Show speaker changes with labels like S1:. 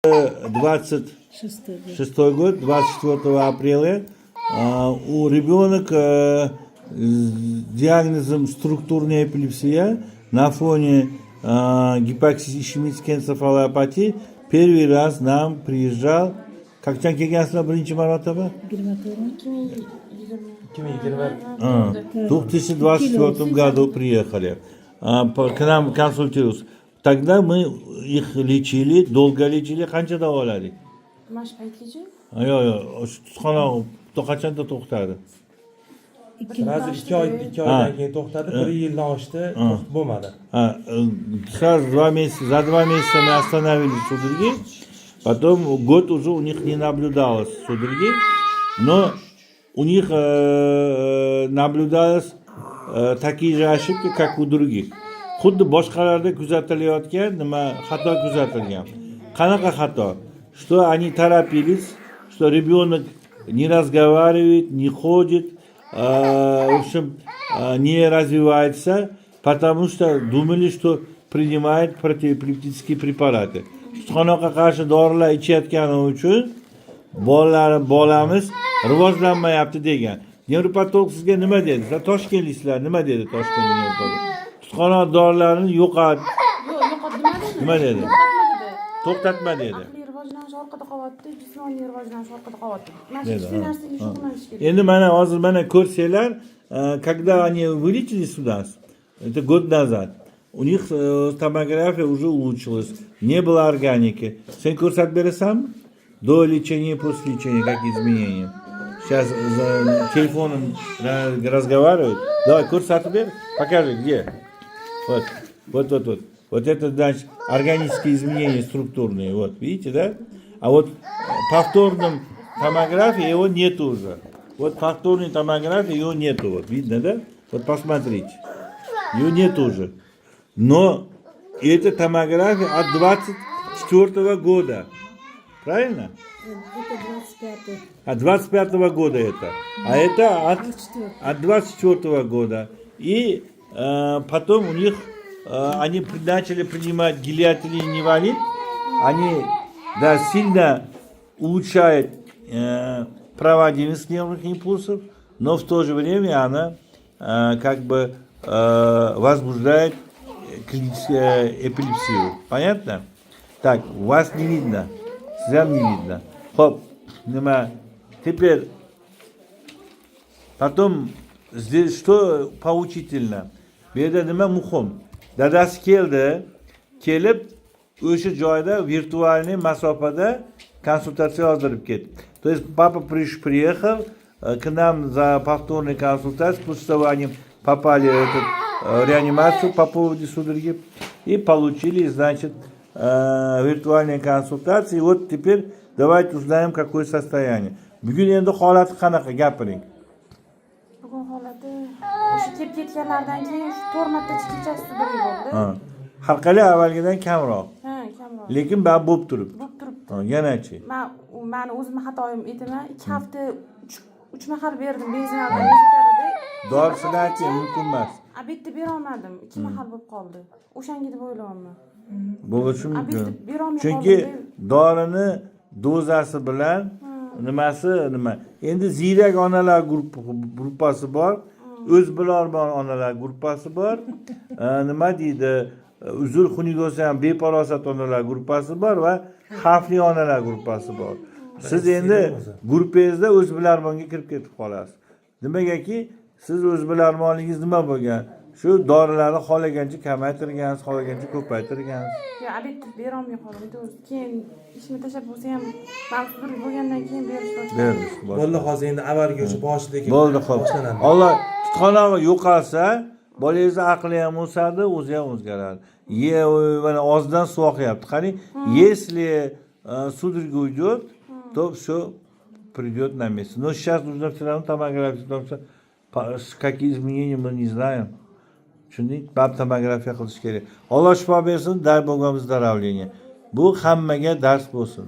S1: 26 год, 24 апреля, у ребенок с диагнозом структурная эпилепсия на фоне гипоксии-ишемической энцефалопатии первый раз нам приезжал. Qachon kelgansizlar birinchi marotaba?
S2: 2020.
S1: В 2024 году приехали к нам консультироваться. Тогда мы их лечили, долго лечили. Qancha davoladik?
S2: Mash paytgacha
S1: Yo'q, shu tutqanoq qachonda to'xtadi?
S3: Sразу 2 oydan keyin to'xtadi, 1 yilni oshdi, bo'lmadi.
S1: Сразу 2 месяца, за 2 месяца мы остановили судороги, потом год уже у них не наблюдалось судороги, но у них наблюдалось такие же ошибки, как у других. Xuddi boshqalarda kuzatilayotgan nima xato kuzatilgan. Qanaqa xato? Что они торопились, что ребенок не разговаривает, не ходит, в общем, не развивается, потому что думали, что принимает противоэпилептические препараты. Tutqanoqqa qarshi dorilar ichayotgani uchun bolamiz rivojlanmayapti degan. Nevropatolog sizga nima dedi? Sizlar Toshkentliklar nima dedi Toshkentlik nevropatolog? Tutqanoq dorilarini yo'qot. Nima dedi? To'xtatma dedi.
S2: aqliy rivojlanish orqada qolyapti, jismoniy rivojlanish orqada qolyapti. Mana shu ikkita narsaga shug'ullanish kerak.
S1: Endi mana hozir mana ko'rsanglar, когда они вылечили сюда, это год назад, у них томография уже улучшилась, не было органики. Sen ko'rsatib berasanmi? До лечения и после лечения какие изменения? Сейчас за телефоном разговаривают. Давай, ko'rsatib ber, покажи, где. Вот. Вот это, значит, органические изменения структурные. Вот, видите, да? А вот повторном томографии его нету уже. Вот повторной томографии его нету. Вот, видно, да? Вот посмотрите. Ее нет уже. Но эта томография от 24 года. Правильно? От 25 года это. А это от 24 года. И потом у них они начали принимать гелиотрий невалит. Они сильно улучшают проводимость нервных импульсов, но в то же время она как бы возбуждает клиническую эпилепсию. Понятно? Так, вас не видно. Сразу не видно. Хоп, нема. Теперь, потом, здесь что поучительно? Беда нема мухом. Dadasi kelib, o'sha joyda virtualniy masofada konsultatsiya oldirib ketdi. То есть папа приехал к нам за повторной консультацией, после того они попали в реанимацию по поводу судороги и получили, значит, виртуальные консультации. И вот теперь давайте узнаем, какое состояние. Bugun endi holati qanaqa, gapiring.
S2: Bugun holati o'sha kelib ketganlardan keyin 4 marta kechasi sudorga bo'ldi.
S1: Halqali avvalgidan kamroq.
S2: Ha, kamroq.
S1: Lekin bab bo'lib turibdi.
S2: Bo'lib turibdi.
S1: Yanachi.
S2: Men o'zimni xatoyim aytaman. 2 hafta 3 mahal berdim benzinaldan yetardi.
S1: Dorisini ayting, mumkin emas.
S2: Obedni bera olmadim. 2 mahal bo'lib qoldi. O'shanga deb o'ylayapman.
S1: Bo'lishi mumkin.
S2: berolmay
S1: Chunki
S2: qoldim.
S1: dorini dozasi bilan nima? Endi ziyrak onalar gruppasi bor, o'zbilarmon onalar gruppasi bor. Nima deydi? Uzr xunuk bo'lsa ham beparosat onalar gruppasi bor va xavfli onalar gruppasi bor. Siz endi gruppangizda o'zbilarmonga kirib ketib qolasiz. Nimagaki siz o'zbilarmonligingiz nima bo'lgan? Shu dorilarni xohlagancha kamaytirgansiz, xohlagancha ko'paytirgansiz.
S2: Yo, obed bera olmay qoldim. Keyin ishni tashlab bo'lsa ham mavjud bo'lgandan keyin berish boshlanadi.
S3: Bo'ldi, hozir endi avvalgi o'sha boshidagi
S1: Bo'ldi, xo'p. Alloh tutqanog'i yo'qolsa, bolangizni aqli ham o'sadi, o'zi ham o'zgaradi. Mana ozdan suvoqyapti. Qarang, если судорога уйдет, то все придет на место. Но сейчас нужно все равно томографию, потому что какие изменения мы не знаем. Tushunding? Bab tomografiya qilish kerak. Alloh shifo bersin, dar bo'lgan vыздоровление. Bu hammaga dars bo'lsin.